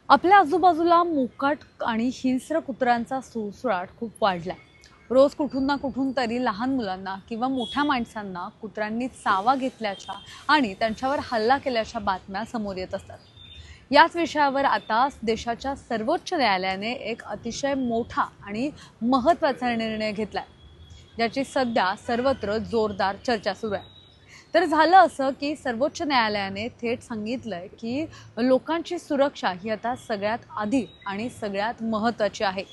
आपल्या आजूबाजूला मोकाट आणि हिंस्र कुत्र्यांचा सुळसुळाट खूप वाढलाय। रोज कुठून ना कुठून तरी लहान मुलांना किंवा मोठ्या माणसांना कुत्र्यांनी चावा घेतल्याच्या आणि त्यांच्यावर हल्ला केल्याच्या बातम्या समोर येत असतात। याच विषयावर आता देशाच्या सर्वोच्च न्यायालयाने एक अतिशय मोठा आणि महत्त्वाचा निर्णय घेतलाय, ज्याची सध्या सर्वत्र जोरदार चर्चा सुरू आहे। तर झालं असं की सर्वोच्च न्यायालयाने थेट सांगितलंय की लोकांची सुरक्षा ही आता सगळ्यात आधी आणि सगळ्यात महत्त्वाची आहे।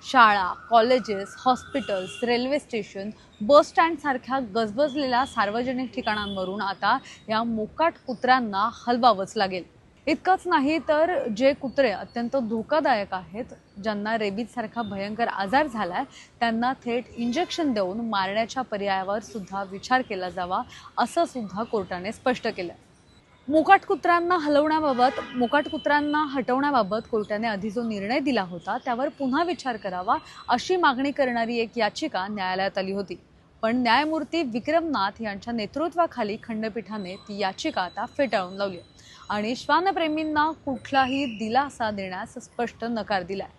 शाळा, colleges, hospitals, railway station, bus stand सारख्या गजबजलेल्या सार्वजनिक ठिकाणांवरून आता या मोकाट कुत्र्यांना हलवावंच लागेल। इतकंच नाही तर जे कुत्रे अत्यंत धोकादायक आहेत, ज्यांना रेबीज सारखा भयंकर आजार झालाय, त्यांना थेट इंजेक्शन देऊन मारण्याच्या पर्यायावर सुद्धा विचार केला जावा, असं सुद्धा कोर्टाने स्पष्ट केलं। मोकाट कुत्र्यांना हटवण्याबाबत कोर्टाने आधी जो निर्णय दिला होता त्यावर पुन्हा विचार करावा, अशी मागणी करणारी एक याचिका न्यायालयात आली होती। पण न्यायमूर्ती विक्रमनाथ यांच्या नेतृत्वाखाली खंडपीठाने ती याचिका आता फेटाळून लावली आणि श्वानप्रेमींना कुठलाही दिलासा देण्यास स्पष्ट नकार दिलाय।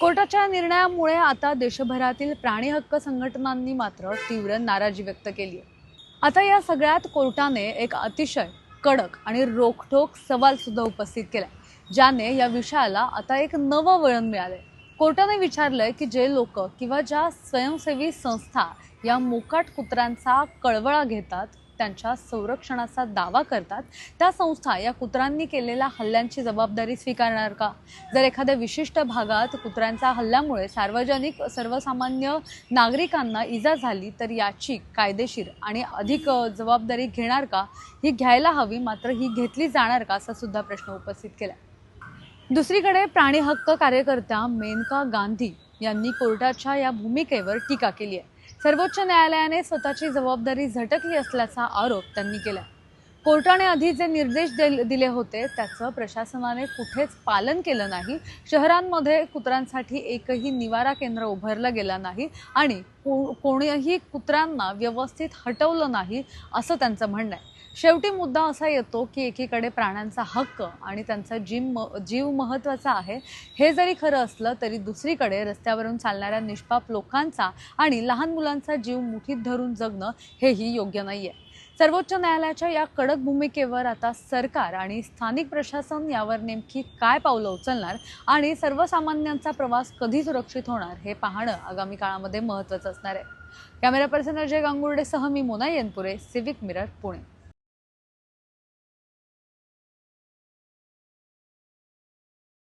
कोर्टाच्या निर्णयामुळे आता देशभरातील प्राणी हक्क संघटनांनी मात्र तीव्र नाराजी व्यक्त केली आहे। आता या सगळ्यात कोर्टाने एक अतिशय कडक आणि रोखठोक सवाल सुद्धा उपस्थित केलाय, ज्याने या विषयाला आता एक नवं वळण मिळालंय। कोर्टाने विचारलंय की जे लोक किंवा ज्या स्वयंसेवी संस्था या मोकाट कुत्र्यांचा कळवळा घेतात, त्यांच्या संरक्षणाचा दावा करतात, त्या संस्था या कुत्र्यांनी केलेल्या हल्ल्यांची जबाबदारी स्वीकारणार का? जर एखाद्या विशिष्ट भागात कुत्र्यांच्या हल्ल्यामुळे सर्वसामान्य नागरिकांना इजा झाली तर याची कायदेशीर आणि अधिक जबाबदारी घेणार का? ही घ्यायला हवी, मात्र ही घेतली जाणार का, असा सुद्धा प्रश्न उपस्थित केला। दुसरीकडे प्राणी हक्क कार्यकर्त्या मेनका गांधी यांनी कोर्टाच्या या भूमिकेवर टीका केली आहे। सर्वोच्च न्यायालयाने स्वतःची जबाबदारी झटकली असल्याचा आरोप त्यांनी केला। कोर्टाने आधी जे निर्देश दिले होते त्याचं प्रशासनाने कुठेच पालन केलं नाही। शहरांमध्ये कुत्र्यांसाठी एकही निवारा केंद्र उभारलं गेलं नाही आणि कोणीही कुत्र्यांना व्यवस्थित हटवलं नाही, असं त्यांचं म्हणणं आहे। शेवटी मुद्दा असा येतो की एकीकडे प्राण्यांचा हक्क आणि त्यांचा जीव महत्त्वाचा आहे, हे जरी खरं असलं तरी दुसरीकडे रस्त्यावरून चालणाऱ्या निष्पाप लोकांचा आणि लहान मुलांचा जीव मुठीत धरून जगणं हेही योग्य नाहीये। सर्वोच्च न्यायालयाच्या या कडक भूमिकेवर आता सरकार आणि स्थानिक प्रशासन यावर नेमकी काय पावलं उचलणार आणि सर्वसामान्यांचा प्रवास कधी सुरक्षित होणार हे पाहणं आगामी काळामध्ये महत्त्वाचं असणार आहे। कॅमेरा पर्सन अजय गांगुर्डेसह मी मोना येनपुरे, सिविक मिरर, पुणे।